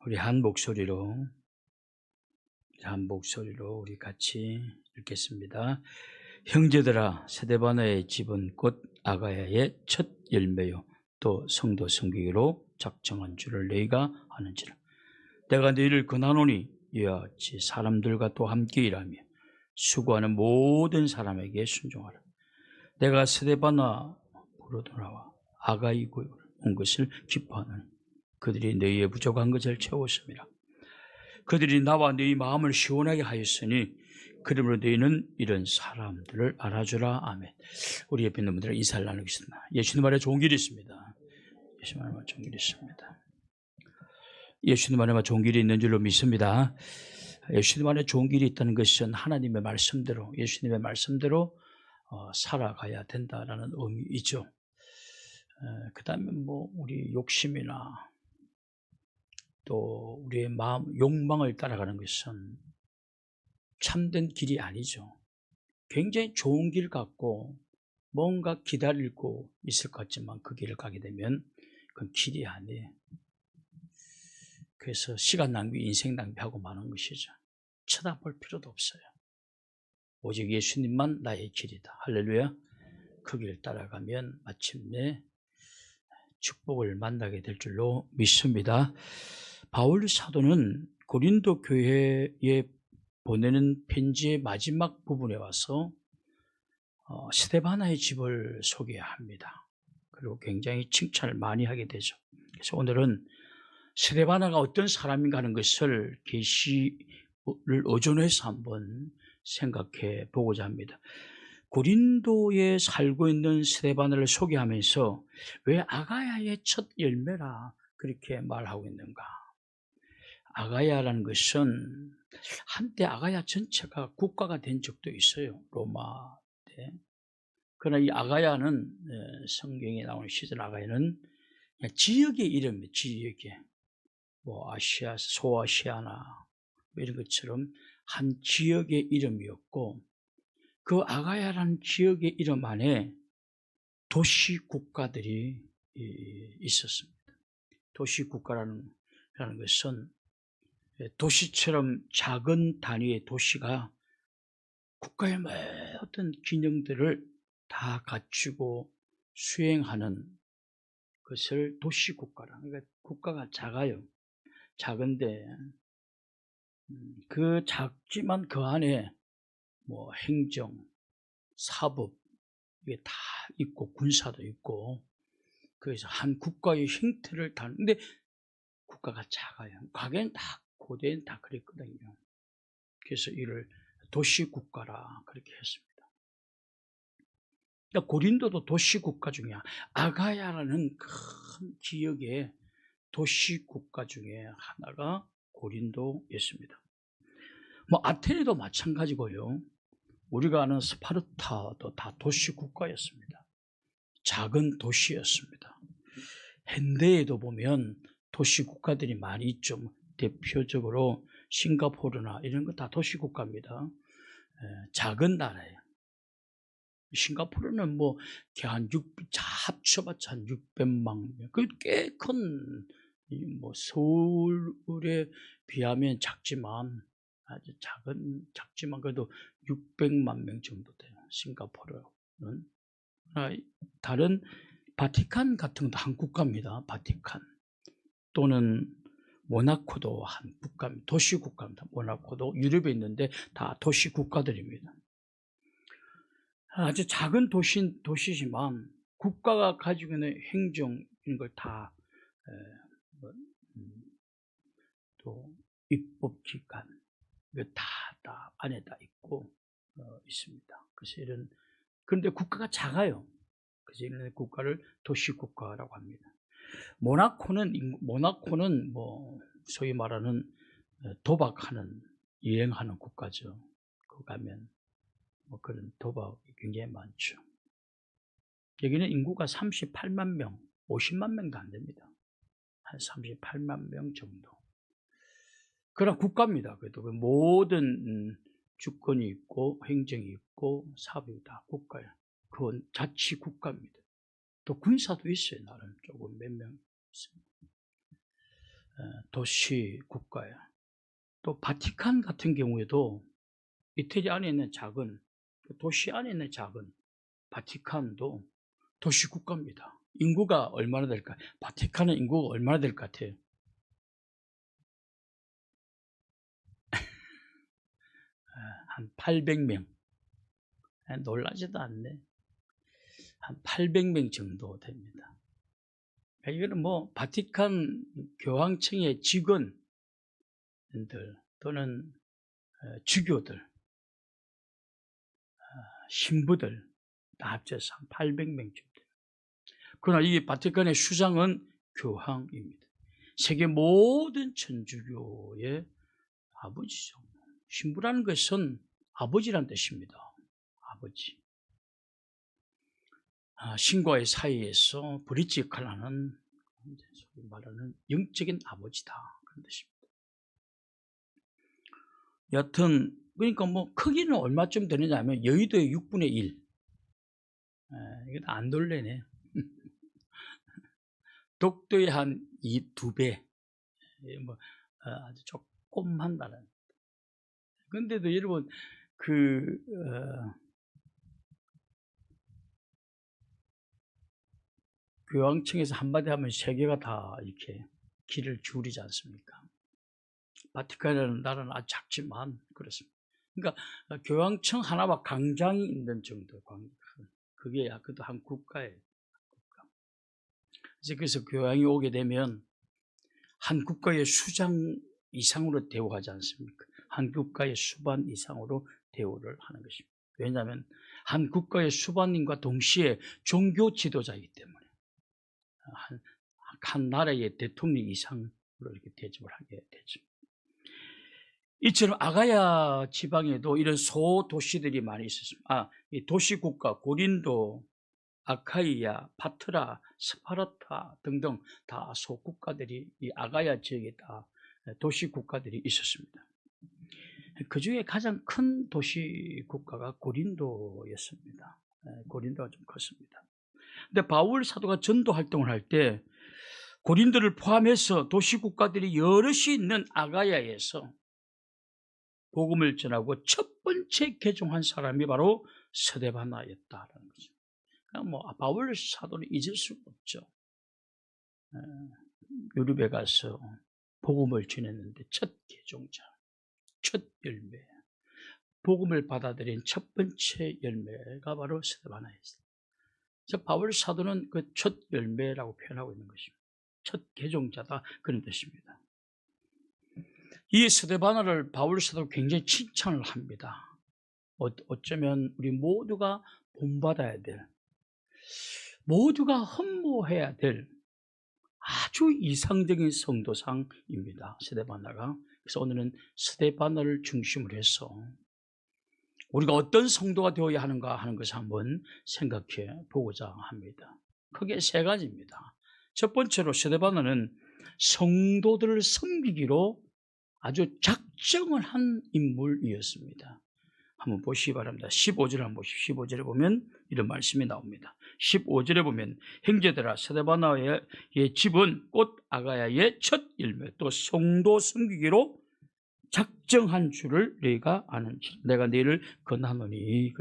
우리 한 목소리로 우리 같이 읽겠습니다. 형제들아, 스데바나의 집은 곧 아가야의 첫 열매요 또 성도 섬기기로 작정한 줄을 너희가 아는지라. 내가 너희를 권하노니 이와 같이 사람들과 또 함께 일하며 수고하는 모든 사람에게 순종하라. 내가 스데바나 브로도나와 아가이고에 온 것을 기뻐하노니 그들이 너희의 부족한 것을 채웠습니다. 그들이 나와 너희 마음을 시원하게 하였으니 그러므로 너희는 이런 사람들을 알아주라. 아멘. 우리 옆에 있는 분들은 인사를 나누겠습니다. 예수님 안에 좋은 길이 있습니다. 예수님 안에 좋은 길이 있습니다. 예수님 안에 좋은 길이 있는 줄로 믿습니다. 예수님 안에 좋은 길이 있다는 것은 하나님의 말씀대로, 예수님의 말씀대로 살아가야 된다라는 의미이죠. 그 다음에 우리 욕심이나 또 우리의 마음, 욕망을 따라가는 것은 참된 길이 아니죠. 굉장히 좋은 길 같고 뭔가 기다리고 있을 것 같지만 그 길을 가게 되면 그건 길이 아니에요. 그래서 시간 낭비, 인생 낭비하고 마는 것이죠. 쳐다볼 필요도 없어요. 오직 예수님만 나의 길이다. 할렐루야. 그 길 따라가면 마침내 축복을 만나게 될 줄로 믿습니다. 바울 사도는 고린도 교회에 보내는 편지의 마지막 부분에 와서 스데바나의 집을 소개합니다. 그리고 굉장히 칭찬을 많이 하게 되죠. 그래서 오늘은 스데바나가 어떤 사람인가 하는 것을 계시를 의존해서 한번 생각해 보고자 합니다. 고린도에 살고 있는 스데바나를 소개하면서 왜 아가야의 첫 열매라 그렇게 말하고 있는가? 아가야라는 것은 한때 아가야 전체가 국가가 된 적도 있어요. 로마 때. 그러나 이 아가야는 성경에 나오는 시절 아가야는 그냥 지역의 이름이에요. 지역의 아시아, 소아시아나 이런 것처럼 한 지역의 이름이었고 그 아가야라는 지역의 이름 안에 도시 국가들이 있었습니다. 도시 국가라는 것은 도시처럼 작은 단위의 도시가 국가의 모든 기능들을 다 갖추고 수행하는 것을 도시국가라. 그러니까 국가가 작아요. 작은데 그 작지만 그 안에 행정, 사법 이게 다 있고 군사도 있고 그래서 한 국가의 형태를 다는데 국가가 작아요. 과거엔 다 고대엔 다 그랬거든요. 그래서 이를 도시국가라 그렇게 했습니다. 그러니까 고린도도 도시국가 중에 아가야라는 큰 지역의 도시국가 중에 하나가 고린도였습니다. 아테네도 마찬가지고요. 우리가 아는 스파르타도 다 도시국가였습니다. 작은 도시였습니다. 현대에도 보면 도시국가들이 많이 있죠. 대표적으로 싱가포르나 이런 거 다 도시국가입니다. 작은 나라예요. 싱가포르는 합쳐봤자 한 600만 명. 그 꽤 큰, 서울에 비하면 작지만, 아주 작지만 그래도 600만 명 정도 돼요. 싱가포르는. 다른 바티칸 같은 것도 한 국가입니다. 바티칸. 또는 모나코도 한 국가입니다. 도시국가입니다. 모나코도 유럽에 있는데 다 도시국가들입니다. 아주 작은 도시지만 국가가 가지고 있는 행정 이런 걸 다 또 입법기관 이거 다 안에다 있고 있습니다. 그래서 그런데 국가가 작아요. 그래서 이런 국가를 도시국가라고 합니다. 모나코는 소위 말하는 도박하는 유행하는 국가죠. 거기 가면 그런 도박이 굉장히 많죠. 여기는 인구가 38만 명, 50만 명도 안 됩니다. 한 38만 명 정도. 그런 국가입니다. 그래도 모든 주권이 있고 행정이 있고 사업이 다 국가예요. 그건 자치 국가입니다. 또 군사도 있어요. 나름 조금 몇 명 있습니다. 도시 국가예요. 또 바티칸 같은 경우에도 이태리 안에 있는 작은 도시 안에 있는 작은 바티칸도 도시 국가입니다. 인구가 얼마나 될까? 바티칸의 인구가 얼마나 될 것 같아요? 한 800명. 놀라지도 않네. 한 800명 정도 됩니다. 이거는 뭐 바티칸 교황청의 직원들 또는 주교들, 신부들 다 합쳐서 한 800명 정도 됩니다. 그러나 이 바티칸의 수장은 교황입니다. 세계 모든 천주교의 아버지죠. 신부라는 것은 아버지란 뜻입니다. 아버지. 신과의 사이에서 브릿지 역할을 하는, 소위 말하는 영적인 아버지다. 그런 뜻입니다. 여튼, 그러니까 뭐, 크기는 얼마쯤 되느냐 하면, 여의도의 6분의 1. 이거 안 놀래네. 독도의 한 2배. 뭐, 아주 조금만 나라는. 근데도 여러분, 교황청에서 한마디 하면 세계가 다 이렇게 길을 기울이지 않습니까? 바티칸이라는 나라는 아주 작지만 그렇습니다. 그러니까 교황청 하나와 광장이 있는 정도, 그게 그것도 한 국가예요. 국가. 그래서 교황이 오게 되면 한 국가의 수장 이상으로 대우하지 않습니까? 한 국가의 수반 이상으로 대우를 하는 것입니다. 왜냐하면 한 국가의 수반님과 동시에 종교 지도자이기 때문에 한 나라의 대통령 이상으로 이렇게 대접을 하게 되죠. 이처럼 아가야 지방에도 이런 소도시들이 많이 있었습니다. 이 도시국가 고린도, 아카이아, 파트라, 스파르타 등등 다 소국가들이 이 아가야 지역에 다 도시국가들이 있었습니다. 그 중에 가장 큰 도시국가가 고린도였습니다. 고린도가 좀 컸습니다. 근데 바울 사도가 전도 활동을 할 때 고린도를 포함해서 도시국가들이 여럿이 있는 아가야에서 복음을 전하고 첫 번째 개종한 사람이 바로 스데바나였다라는 거죠. 그러니까 뭐 바울 사도는 잊을 수가 없죠. 유럽에 가서 복음을 전했는데 첫 개종자, 첫 열매, 복음을 받아들인 첫 번째 열매가 바로 스데바나였어요. 그래서 바울 사도는 그 첫 열매라고 표현하고 있는 것입니다. 첫 개종자다 그런 뜻입니다. 이 스데바나를 바울 사도가 굉장히 칭찬을 합니다. 어쩌면 우리 모두가 본받아야 될, 모두가 흠모해야 될 아주 이상적인 성도상입니다. 스데바나가. 그래서 오늘은 스데바나를 중심으로 해서 우리가 어떤 성도가 되어야 하는가 하는 것을 한번 생각해 보고자 합니다. 크게 세 가지입니다. 첫 번째로 스데바나는 성도들을 섬기기로 아주 작정을 한 인물이었습니다. 한번 보시기 바랍니다. 15절을 한번 보십시오. 15절에 보면 이런 말씀이 나옵니다. 15절에 보면 형제들아 스데바나의 집은 곧 아가야의 첫 열매 또 성도 섬기기로 작정한 줄을 너희가 아는지 내가 너희를 권하노니.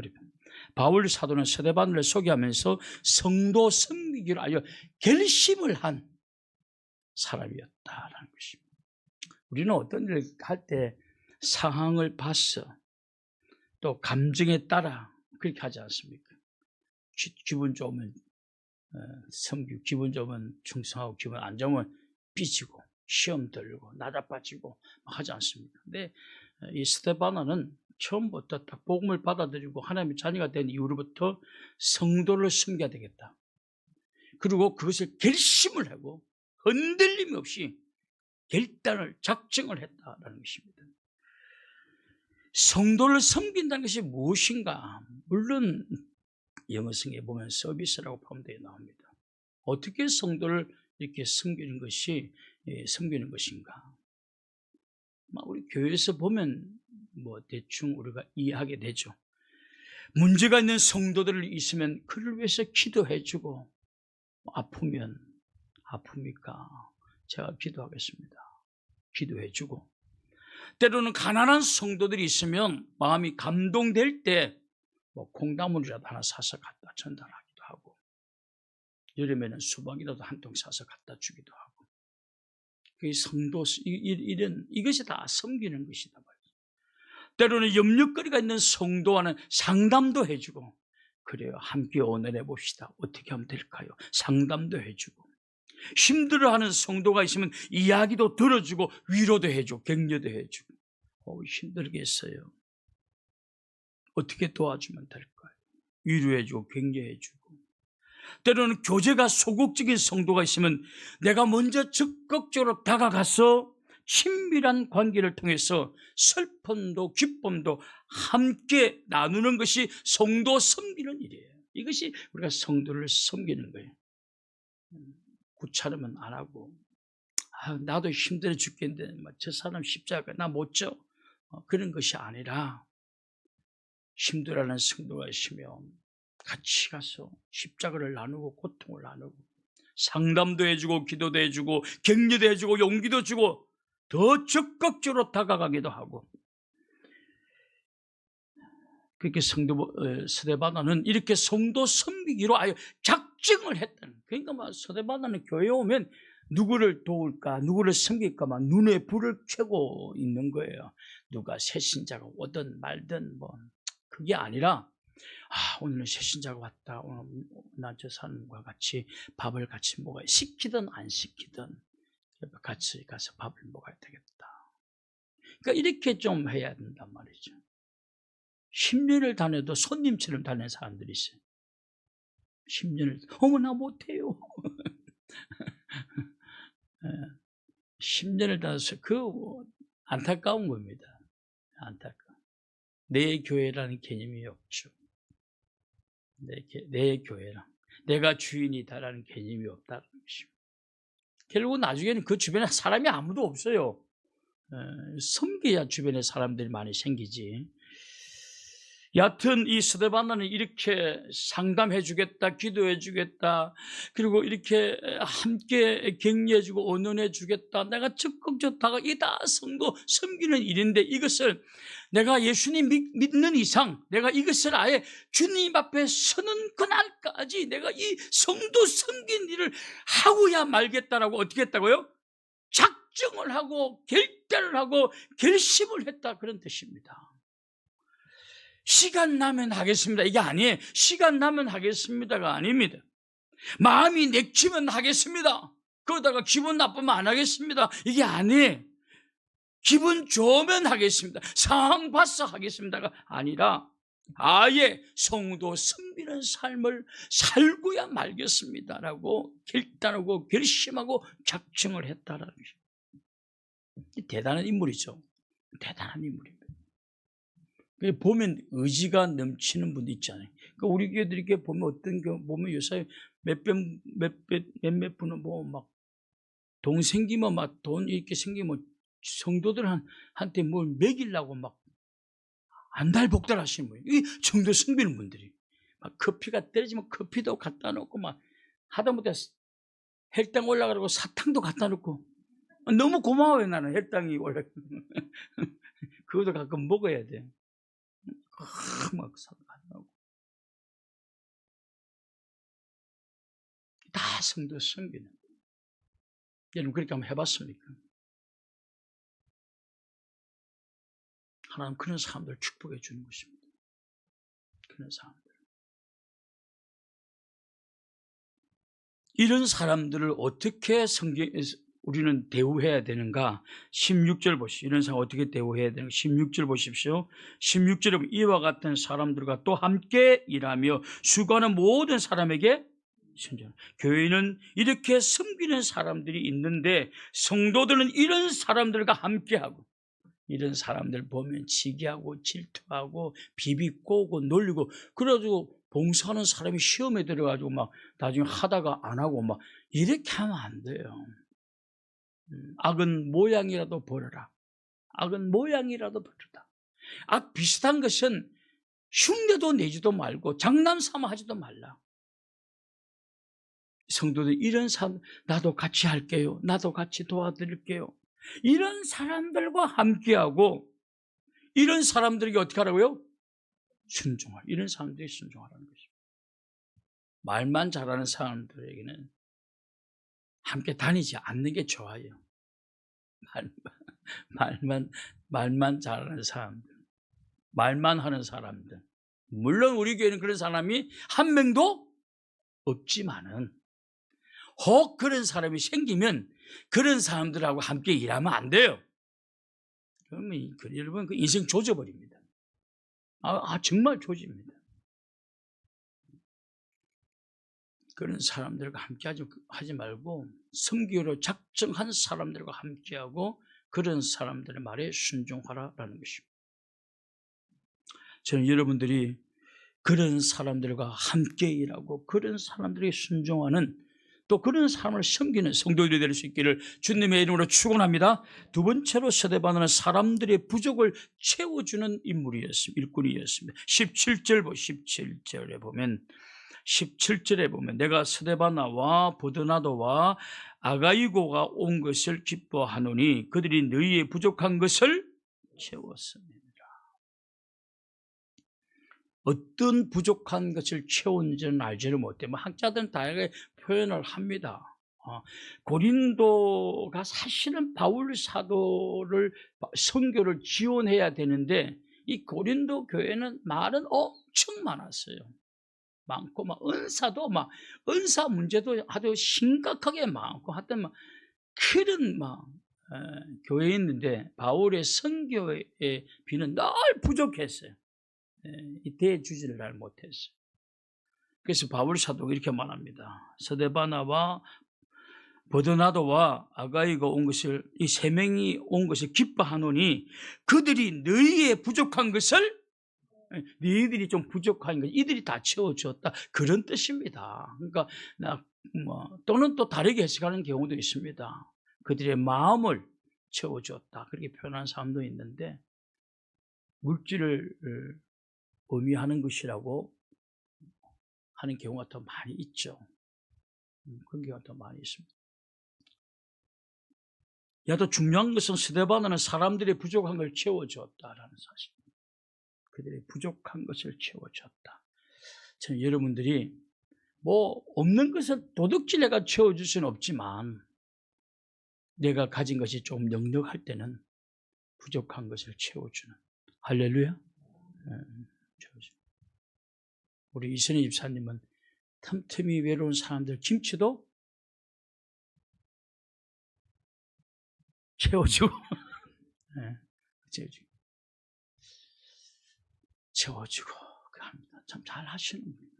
바울 사도는 스데바나를 소개하면서 성도 섬기기로 아주 결심을 한 사람이었다라는 것입니다. 우리는 어떤 일을 할 때 상황을 봐서 또 감정에 따라 그렇게 하지 않습니까? 기분 좋으면 섬기고 기분 좋으면 충성하고 기분 안 좋으면 삐지고 시험 들고 나자빠지고 하지 않습니까? 근데 이 스데바나는 처음부터 딱 복음을 받아들이고 하나님의 자녀가 된 이후로부터 성도를 섬겨야 되겠다. 그리고 그것을 결심을 하고 흔들림 없이 결단을 작정을 했다라는 것입니다. 성도를 섬긴다는 것이 무엇인가? 물론 영어성에 보면 서비스라고 포함되어 나옵니다. 어떻게 성도를 이렇게 섬기는 것인가? 우리 교회에서 보면 뭐 대충 우리가 이해하게 되죠. 문제가 있는 성도들이 있으면 그를 위해서 기도해주고 아프면 아픕니까? 제가 기도하겠습니다. 기도해주고, 때로는 가난한 성도들이 있으면 마음이 감동될 때 콩나물이라도 하나 사서 갖다 전달하기도 하고, 여름에는 수박이라도 한 통 사서 갖다 주기도 하고, 그 성도 이것이 다 섬기는 것이다 말이죠. 때로는 염려거리가 있는 성도와는 상담도 해주고, 그래요, 함께 오늘해 봅시다. 어떻게 하면 될까요? 상담도 해주고, 힘들어하는 성도가 있으면 이야기도 들어주고 위로도 해주고 격려도 해주고. 힘들겠어요. 어떻게 도와주면 될까요? 위로해주고 격려해주고. 때로는 교제가 소극적인 성도가 있으면 내가 먼저 적극적으로 다가가서 친밀한 관계를 통해서 슬픔도 기쁨도 함께 나누는 것이 성도 섬기는 일이에요. 이것이 우리가 성도를 섬기는 거예요. 구차르면 안 하고, 나도 힘들어 죽겠는데 저 사람 십자가 나 못 져, 그런 것이 아니라, 힘들어하는 성도가 있으면 같이 가서 십자가를 나누고 고통을 나누고 상담도 해주고 기도도 해주고 격려도 해주고 용기도 주고 더 적극적으로 다가가기도 하고. 그렇게 스데바나는 이렇게 성도 섬기기로 아예 작정을 했다는. 그러니까 스데바나는 교회에 오면 누구를 도울까, 누구를 섬길까 막 눈에 불을 켜고 있는 거예요. 누가 새신자가 오든 말든 그게 아니라, 오늘은 새신자가 왔다, 오늘 나 저 사람과 같이 밥을 같이 먹어야, 시키든 안 시키든 같이 가서 밥을 먹어야 되겠다. 그러니까 이렇게 좀 해야 된단 말이죠. 10년을 다녀도 손님처럼 다니는 사람들이 있어요. 10년을, 나 못해요. 10년을 다녀서 안타까운 겁니다. 안타까워. 내 교회라는 개념이 없죠. 내 교회랑 내가 주인이다라는 개념이 없다는 것입니다. 결국 나중에는 그 주변에 사람이 아무도 없어요. 섬겨야 주변에 사람들이 많이 생기지. 여하튼 이 스데바나는 이렇게 상담해 주겠다, 기도해 주겠다, 그리고 이렇게 함께 격려해 주고 언언해 주겠다, 내가 적극적으로 다가, 이게 다 성도 섬기는 일인데, 이것을 내가 예수님 믿는 이상 내가 이것을 아예 주님 앞에 서는 그날까지 내가 이 성도 섬긴 일을 하고야 말겠다라고 어떻게 했다고요? 작정을 하고 결단을 하고 결심을 했다, 그런 뜻입니다. 시간 나면 하겠습니다, 이게 아니에요. 시간 나면 하겠습니다가 아닙니다. 마음이 내키면 하겠습니다, 그러다가 기분 나쁘면 안 하겠습니다, 이게 아니에요. 기분 좋으면 하겠습니다, 상황 봐서 하겠습니다가 아니라 아예 성도 섬기는 삶을 살고야 말겠습니다라고 결단하고 결심하고 작정을 했다라는 것입니다. 대단한 인물이죠. 대단한 인물입니다. 보면 의지가 넘치는 분도 있잖아요. 그러니까 우리 교회들이 이렇게 보면 어떤 경우 보면 요새 몇몇 분은 막 돈 생기면 막 돈 이렇게 생기면 성도들한테 뭘 먹이려고 막 안달복달하시는 분이, 이 정도 섬기는 분들이 막 커피가 떨어지면 커피도 갖다 놓고 막 하다못해 혈당 올라가라고 사탕도 갖다 놓고, 너무 고마워요. 나는 혈당이 올라. 그것도 가끔 먹어야 돼. 막 사고 다 성도 섬기는. 여러분 그렇게 한번 해봤습니까? 하나님 그런 사람들 축복해 주는 것입니다. 그런 사람들. 이런 사람들을 어떻게 우리는 대우해야 되는가? 16절 보십시오. 이런 사람 어떻게 대우해야 되는가? 16절 보십시오. 16절에 보면 이와 같은 사람들과 또 함께 일하며 수고하는 모든 사람에게 순종. 교회는 이렇게 섬기는 사람들이 있는데 성도들은 이런 사람들과 함께하고, 이런 사람들 보면 시기하고 질투하고 비비꼬고 놀리고 그래가지고 봉사하는 사람이 시험에 들어가지고 막 나중에 하다가 안 하고 막 이렇게 하면 안 돼요. 악은 모양이라도 버려라. 악은 모양이라도 버려라. 악 비슷한 것은 흉내도 내지도 말고 장난삼아 하지도 말라. 성도들 이런 사람, 나도 같이 할게요, 나도 같이 도와드릴게요, 이런 사람들과 함께하고 이런 사람들에게 어떻게 하라고요? 순종할. 이런 사람들이 순종하라는 것입니다. 말만 잘하는 사람들에게는 함께 다니지 않는 게 좋아요. 말만 잘하는 사람들, 말만 하는 사람들. 물론 우리 교회는 그런 사람이 한 명도 없지만은 혹 그런 사람이 생기면 그런 사람들하고 함께 일하면 안 돼요. 그러면 여러분 그 인생 조져버립니다. 정말 조집니다. 그런 사람들과 함께 하지 말고 섬기로 작정한 사람들과 함께하고 그런 사람들의 말에 순종하라라는 것입니다. 저는 여러분들이 그런 사람들과 함께 일하고 그런 사람들에게 순종하는 또 그런 사람을 섬기는 성도들이 될 수 있기를 주님의 이름으로 축원합니다. 두 번째로 스데반은 사람들의 부족을 채워주는 인물이었습니다. 일꾼이었습니다. 17절에 보면 내가 스데바나와 보드나도와 아가이고가 온 것을 기뻐하노니 그들이 너희의 부족한 것을 채웠습니다. 어떤 부족한 것을 채운지는 알지를 못해. 학자들은 다양하게 표현을 합니다. 고린도가 사실은 바울 사도를 선교를 지원해야 되는데 이 고린도 교회는 말은 엄청 많았어요. 많고 은사 문제도 아주 심각하게 많고 하여튼 그런 교회에 있는데 바울의 선교의 비는 늘 부족했어요. 대주지를 잘 못했어요. 그래서 바울 사도가 이렇게 말합니다. 스데바나와 보드나도와 아가이가 온 것을 이 세 명이 온 것을 기뻐하노니 그들이 너희의 부족한 것을 너희들이 좀 부족한 것 이들이 다 채워주었다 그런 뜻입니다. 그러니까 또는 또 다르게 해석하는 경우도 있습니다. 그들의 마음을 채워주었다 그렇게 표현하는 사람도 있는데 물질을 의미하는 것이라고 하는 경우가 더 많이 있죠. 그런 경우가 더 많이 있습니다. 더 중요한 것은 스데바나는 사람들의 부족한 걸 채워주었다라는 사실입니다. 그들의 부족한 것을 채워주었다. 저는 여러분들이 없는 것을 도둑질해가 채워줄 수는 없지만 내가 가진 것이 조금 넉넉할 때는 부족한 것을 채워주는 할렐루야. 우리 이선희 집사님은 틈틈이 외로운 사람들 김치도 채워주고 채워주고 합니다. 참 잘 하시는 분이에요.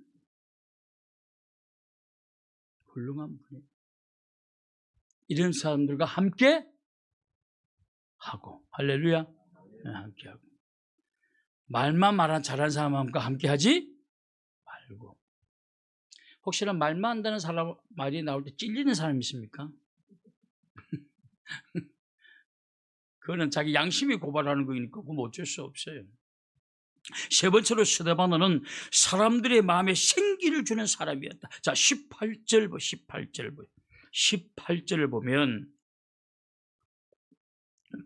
훌륭한 분이에요. 이런 사람들과 함께 하고 할렐루야. 함께 하고 말만 잘하는 사람과 함께 하지 말고 혹시나 말만 한다는 사람 말이 나올 때 찔리는 사람이 있습니까? 그거는 자기 양심이 고발하는 거니까 그건 어쩔 수 없어요. 세 번째로 스데바나는 사람들의 마음에 생기를 주는 사람이었다. 자, 18절을 보면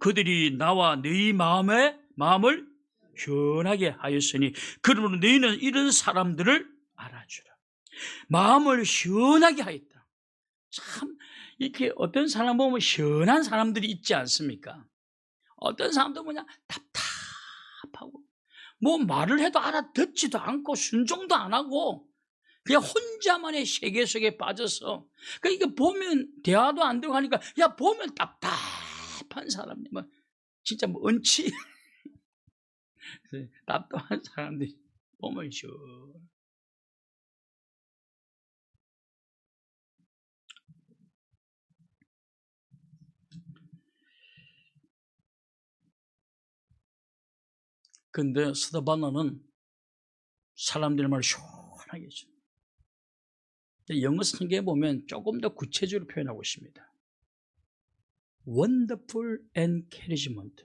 그들이 나와 너희 마음을 현하게 하였으니 그러므로 너희는 이런 사람들을 알아주라. 마음을 현하게 하였다. 참 이렇게 어떤 사람 보면 현한 사람들이 있지 않습니까? 어떤 사람도 답답하고 말을 해도 알아듣지도 않고 순종도 안 하고 그냥 혼자만의 세계 속에 빠져서 그러니까 보면 대화도 안 되고 하니까 보면 답답한 사람들 진짜 언치 답답한 사람들이 보면 근데 스데바나는 사람들의 말을 시원하게 해줘. 영어 성경에 보면 조금 더 구체적으로 표현하고 있습니다. Wonderful encouragement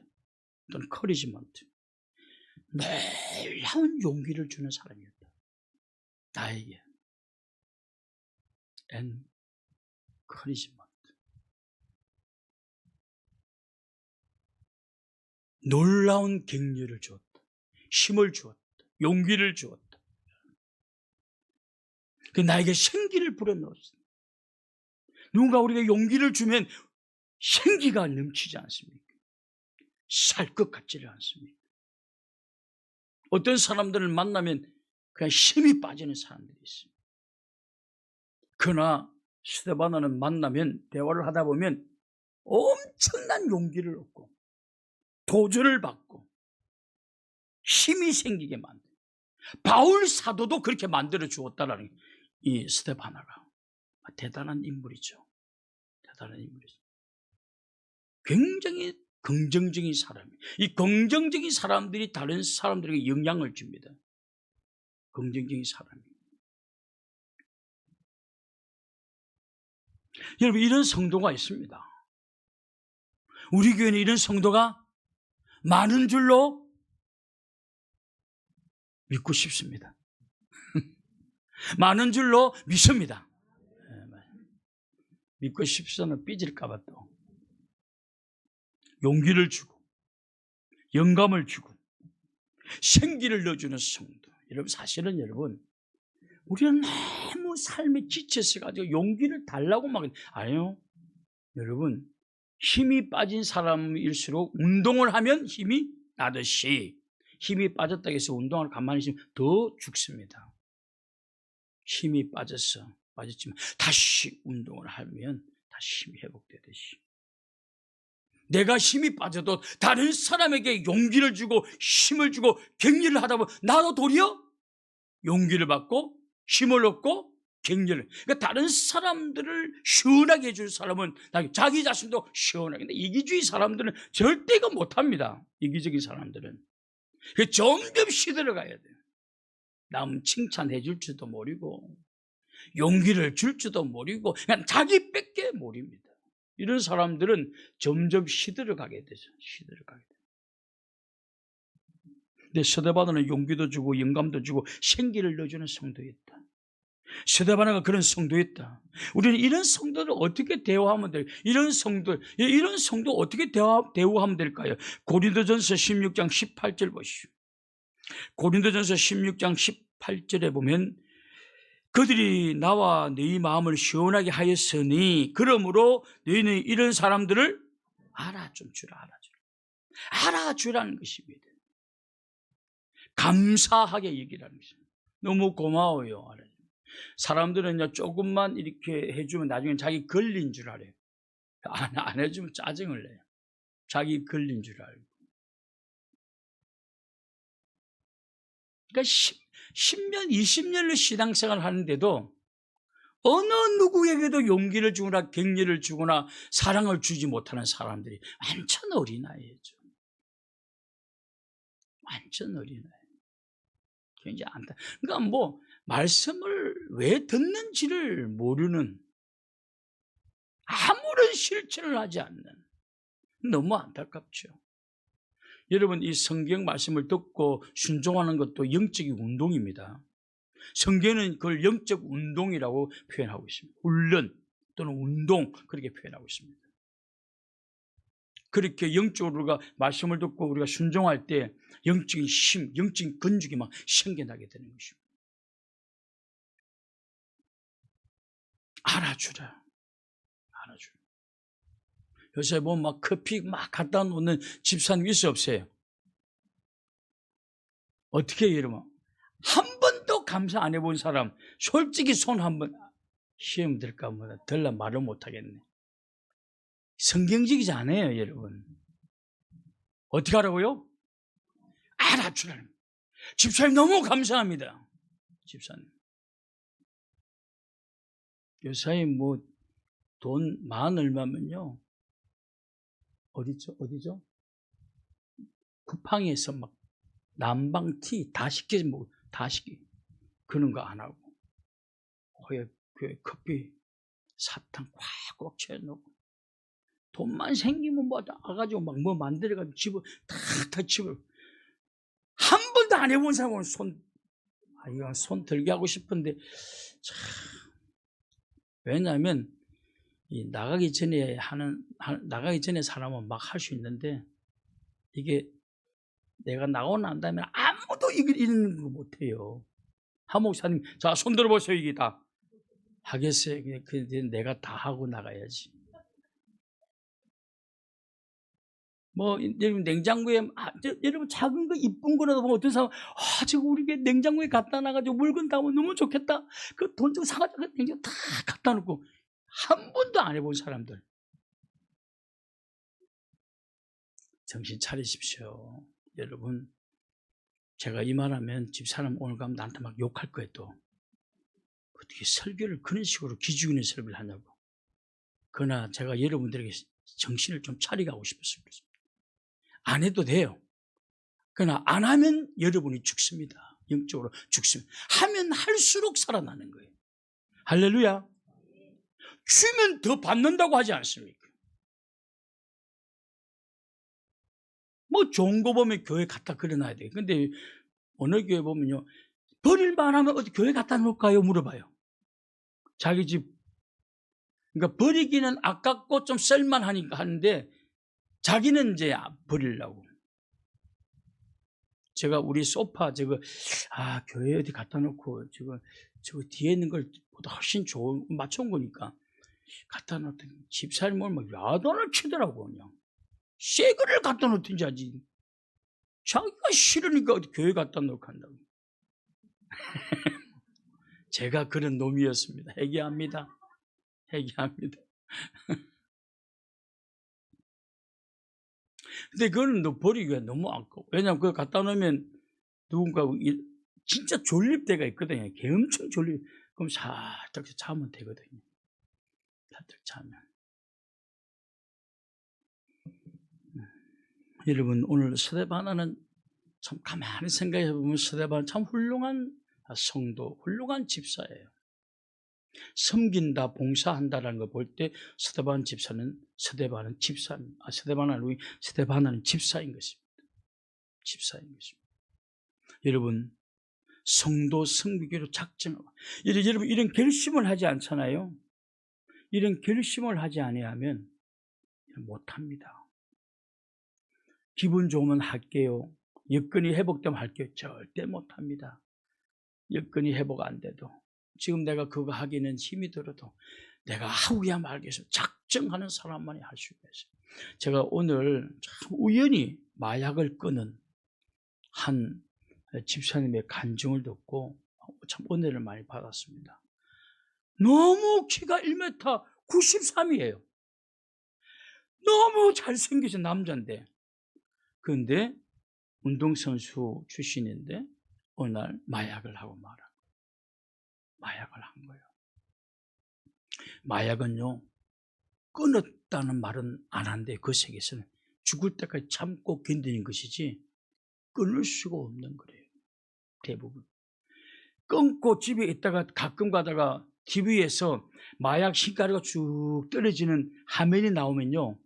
또는 encouragement. 놀라운 용기를 주는 사람이었다. 나에게 encouragement. 놀라운 격려를 주었다. 힘을 주었다. 용기를 주었다. 그 나에게 생기를 불어넣었어. 누군가 우리가 용기를 주면 생기가 넘치지 않습니까? 살 것 같지를 않습니까? 어떤 사람들을 만나면 그냥 힘이 빠지는 사람들이 있습니다. 그러나 스데바나는 만나면 대화를 하다 보면 엄청난 용기를 얻고 도전을 받고 힘이 생기게 만들어요. 바울 사도도 그렇게 만들어 주었다라는 이 스데바나가 대단한 인물이죠. 대단한 인물이죠. 굉장히 긍정적인 사람이에요. 이 긍정적인 사람들이 다른 사람들에게 영향을 줍니다. 긍정적인 사람이에요. 여러분, 이런 성도가 있습니다. 우리 교회는 이런 성도가 많은 줄로 믿고 싶습니다. 많은 줄로 믿습니다. 믿고 싶어서는 삐질까봐 또 용기를 주고 영감을 주고 생기를 넣어주는 성도. 여러분, 사실은 여러분, 우리는 너무 삶에 지쳤어가지고 용기를 달라고 막 아니요. 여러분, 힘이 빠진 사람일수록 운동을 하면 힘이 나듯이 힘이 빠졌다고 해서 운동을 가만히 있으면 더 죽습니다. 힘이 빠졌지만 다시 운동을 하면 다시 힘이 회복되듯이 내가 힘이 빠져도 다른 사람에게 용기를 주고 힘을 주고 격려를 하다 보면 나도 도리어 용기를 받고 힘을 얻고 격려를. 그러니까 다른 사람들을 시원하게 해줄 사람은 자기 자신도 시원하게. 근데 이기주의 사람들은 절대 이거 못합니다. 이기적인 사람들은. 점점 시들어가야 돼요. 남 칭찬해 줄 줄도 모르고 용기를 줄 줄도 모르고 그냥 자기 뺏게 모릅니다. 이런 사람들은 점점 시들어가게 되죠. 시들어가게 돼요. 근데 스데바나는 용기도 주고 영감도 주고 생기를 넣어주는 성도였다. 스데바나가 그런 성도였다. 우리는 이런 성도를 어떻게 대우하면 될까요? 이런 성도 어떻게 대우하면 될까요? 고린도전서 16장 18절 보시오. 고린도전서 16장 18절에 보면 그들이 나와 너희 마음을 시원하게 하였으니 그러므로 너희는 이런 사람들을 알아주라는 것입니다. 감사하게 얘기하는 것입니다. 너무 고마워요. 사람들은 조금만 이렇게 해주면 나중에 자기 걸린 줄 알아요. 안 해주면 짜증을 내요. 자기 걸린 줄 알고. 그러니까 10년, 20년을 신앙생활을 하는데도 어느 누구에게도 용기를 주거나 격려를 주거나 사랑을 주지 못하는 사람들이 완전 어린아이죠. 완전 어린아이. 굉장히 안타. 그러니까 말씀을 왜 듣는지를 모르는, 아무런 실천을 하지 않는, 너무 안타깝죠. 여러분, 이 성경 말씀을 듣고 순종하는 것도 영적인 운동입니다. 성경은 그걸 영적 운동이라고 표현하고 있습니다. 훈련 또는 운동, 그렇게 표현하고 있습니다. 그렇게 영적으로 우리가 말씀을 듣고 우리가 순종할 때 영적인 힘, 영적인 건축이 막 생겨나게 되는 것입니다. 알아주라. 요새 막 커피 막 갖다 놓는 집사님 있어 없어요? 어떻게 해요, 여러분? 한 번도 감사 안 해본 사람, 솔직히 손 한번 시험 들까 들라 말을 못하겠네. 성경적이지 않아요, 여러분. 어떻게 하라고요? 알아주라는. 집사님 너무 감사합니다. 집사님. 요사이 돈 만 얼마면요. 어디죠? 쿠팡에서 막 난방티 다 시켜 그런 거 안 하고 그 커피 사탕 꽉 채워놓고 돈만 생기면 나가지고 막 만들어가지고 집을 다 집을 한 번도 안 해본 사람은 손 들게 하고 싶은데 참, 왜냐하면 나가기 전에 사람은 막 할 수 있는데 이게 내가 나오고 난 다음에 아무도 이런 거 못해요. 한 목사님, 자, 손 들어보세요. 이게 다 하겠어요. 내가 다 하고 나가야지. 여러분, 냉장고에, 여러분, 작은 거, 이쁜 거라도 보면 어떤 사람, 지금 우리 냉장고에 갖다 놔가지고 물건 담으면 너무 좋겠다. 그 돈 좀 사가지고 냉장고 다 갖다 놓고, 한 번도 안 해본 사람들. 정신 차리십시오. 여러분, 제가 이 말하면 집사람 오늘 가면 나한테 막 욕할 거예요, 또. 어떻게 설교를 그런 식으로 기죽이는 있는 설교를 하냐고. 그러나 제가 여러분들에게 정신을 좀 차리게 하고 싶었습니다. 안 해도 돼요. 그러나 안 하면 여러분이 죽습니다. 영적으로 죽습니다. 하면 할수록 살아나는 거예요. 할렐루야. 주면 더 받는다고 하지 않습니까? 좋은 거 보면 교회 갖다 그려놔야 돼요. 근데 어느 교회 보면요, 버릴만 하면 어디 교회 갖다 놓을까요? 물어봐요. 자기 집. 그러니까 버리기는 아깝고 좀 쓸만하니까 하는데 자기는 이제 버리려고. 제가 우리 소파 교회 어디 갖다 놓고 저거 뒤에 있는 걸 보다 훨씬 좋은 맞춘 거니까 갖다 놓더니 집사님 오늘 막 야단을 치더라고. 그냥 새 거를 갖다 놓든지 하지. 자기가 싫으니까 어디 교회 갖다 놓고 한다고. 제가 그런 놈이었습니다. 회개합니다. 근데 그거는 버리기가 너무 아까워. 왜냐하면 그거 갖다 놓으면 누군가 진짜 졸릴 때가 있거든요. 엄청 졸릴. 그럼 살짝 자면 되거든요. 살짝 자면. 여러분, 오늘 스데바나는 참 가만히 생각해 보면 스데바나 참 훌륭한 성도, 훌륭한 집사예요. 섬긴다, 봉사한다라는 걸 볼 때 스데바나 스데바나는 집사인 것입니다. 집사인 것입니다. 여러분, 성도 섬기기로 작정하고, 여러분 이런 결심을 하지 않잖아요. 이런 결심을 하지 아니하면 못합니다. 기분 좋으면 할게요. 여건이 회복되면 할게요. 절대 못합니다. 여건이 회복 안 돼도 지금 내가 그거 하기는 힘이 들어도 내가 하고야 말겠어. 작정하는 사람만이 할 수가 있어요. 제가 오늘 참 우연히 마약을 끊은 한 집사님의 간증을 듣고 참 은혜를 많이 받았습니다. 너무 키가 1m 93이에요. 너무 잘생기신 남자인데, 그런데 운동선수 출신인데 어느 날 마약을 하고 마약을 한 거예요. 마약은요, 끊었다는 말은 안 한대. 그 세계에서는 죽을 때까지 참고 견디는 것이지 끊을 수가 없는 거래요. 대부분 끊고 집에 있다가 가끔 가다가 TV에서 마약 신가루가 쭉 떨어지는 화면이 나오면요,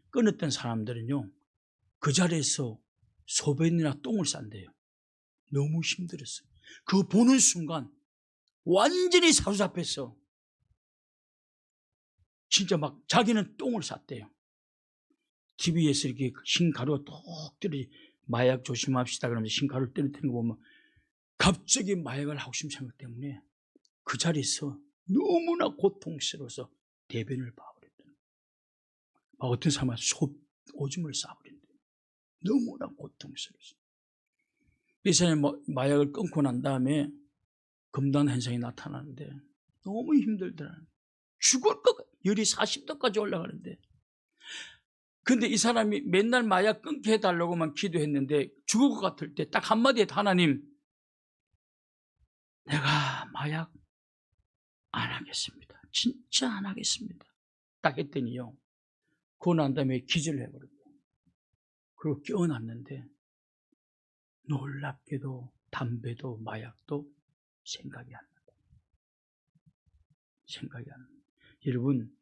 끊었던 사람들은요 그 자리에서 소변이나 똥을 싼대요. 너무 힘들었어요. 그거 보는 순간 완전히 사로잡혔어. 진짜 막 자기는 똥을 쌌대요. TV에서 이렇게 흰가루가 톡 떨어지, 마약 조심합시다 그러면서 흰가루를 떨어뜨리는 거 보면 갑자기 마약을 하고 싶은 생각 때문에 그 자리에서 너무나 고통스러워서 대변을 봐버렸대요. 어떤 사람은 오줌을 싸버린대요. 너무나 고통스러워서. 이 사람이 마약을 끊고 난 다음에 금단 현상이 나타나는데 너무 힘들더라. 죽을 것 같아. 열이 40도까지 올라가는데. 근데 이 사람이 맨날 마약 끊게 해달라고만 기도했는데 죽을 것 같을 때 딱 한마디에 하나님, 내가 마약 안 하겠습니다. 진짜 안 하겠습니다. 딱 했더니요, 그거 난 다음에 기절을 해버렸어요. 그리고 깨어났는데 놀랍게도 담배도 마약도 생각이 안 나요. 생각이 안 나요. 여러분,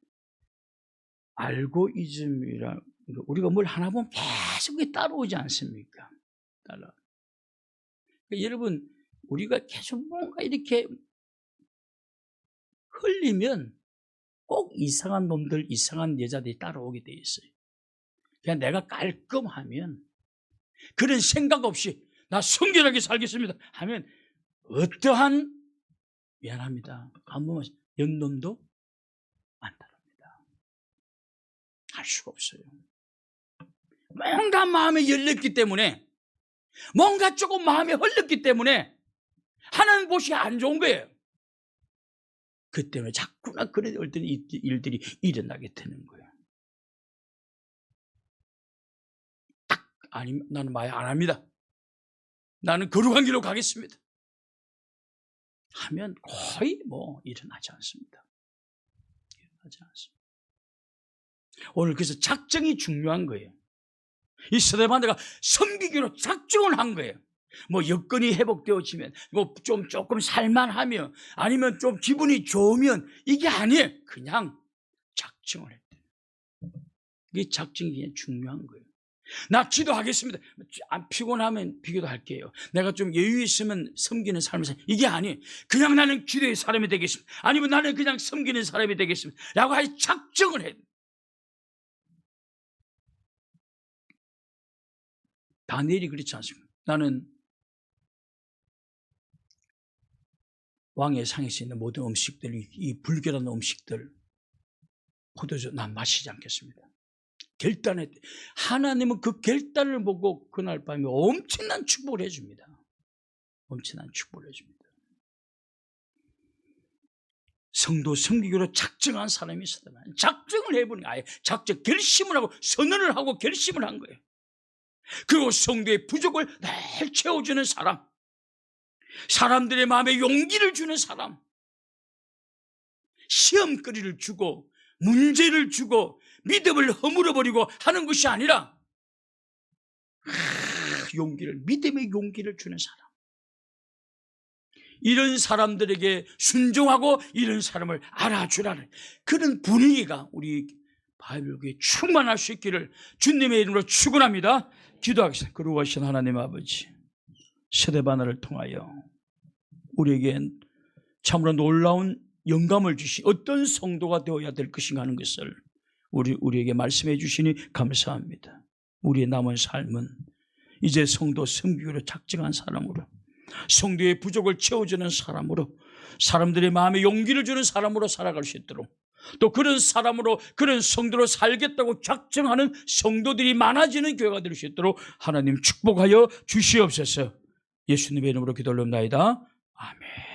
알고이즘이라, 우리가 뭘 하나 보면 계속 따라오지 않습니까? 그러니까 여러분, 우리가 계속 뭔가 이렇게 흘리면 꼭 이상한 놈들, 이상한 여자들이 따라오게 돼 있어요. 그냥 내가 깔끔하면, 그런 생각 없이 나 성결하게 살겠습니다 하면 어떠한, 미안합니다, 한 번만, 연놈도 안 따릅니다. 할 수가 없어요. 뭔가 마음에 열렸기 때문에, 뭔가 조금 마음에 흘렸기 때문에 하는 곳이 안 좋은 거예요. 그 때문에 자꾸나 그런 어떤 일들이 일어나게 되는 거예요. 딱, 아니, 나는 말 안 합니다, 나는 거룩한 길로 가겠습니다 하면 거의 일어나지 않습니다. 일어나지 않습니다. 오늘 그래서 작정이 중요한 거예요. 이 스데반드가 섬기기로 작정을 한 거예요. 여건이 회복되어지면, 조금 살만하면, 아니면 좀 기분이 좋으면, 이게 아니에요. 그냥 작정을 했대요. 이게 작정이 그냥 중요한 거예요. 나 기도하겠습니다. 안 피곤하면 기도할게요. 내가 좀 여유 있으면 섬기는 삶을 살. 이게 아니에요. 그냥 나는 기도의 사람이 되겠습니다. 아니면 나는 그냥 섬기는 사람이 되겠습니다 라고 아예 작정을 해요. 다니엘이 그렇지 않습니까? 나는 왕의 상에서 있는 모든 음식들, 이 불결한 음식들, 포도주 난 마시지 않겠습니다. 결단했대. 하나님은 그 결단을 보고 그날 밤에 엄청난 축복을 해줍니다. 엄청난 축복을 해줍니다. 성도 섬기기로 작정한 사람이 있었다면, 작정을 해보니, 아예 결심을 하고 선언을 하고 결심을 한 거예요. 그리고 성도의 부족을 늘 채워주는 사람, 사람들의 마음에 용기를 주는 사람, 시험거리를 주고 문제를 주고 믿음을 허물어버리고 하는 것이 아니라 믿음의 용기를 주는 사람, 이런 사람들에게 순종하고 이런 사람을 알아주라는 그런 분위기가 우리 바이블교회에 충만할 수 있기를 주님의 이름으로 축원합니다. 기도하겠습니다. 거룩하신 하나님 아버지, 스데반을 통하여 우리에게 참으로 놀라운 영감을 주시, 어떤 성도가 되어야 될 것인가 하는 것을 우리에게 말씀해 주시니 감사합니다. 우리의 남은 삶은 이제 성도 섬기기로 작정한 사람으로, 성도의 부족을 채워주는 사람으로, 사람들의 마음에 용기를 주는 사람으로 살아갈 수 있도록, 또 그런 사람으로, 그런 성도로 살겠다고 작정하는 성도들이 많아지는 교회가 될 수 있도록 하나님 축복하여 주시옵소서. 예수님의 이름으로 기도 올립니다. 아멘.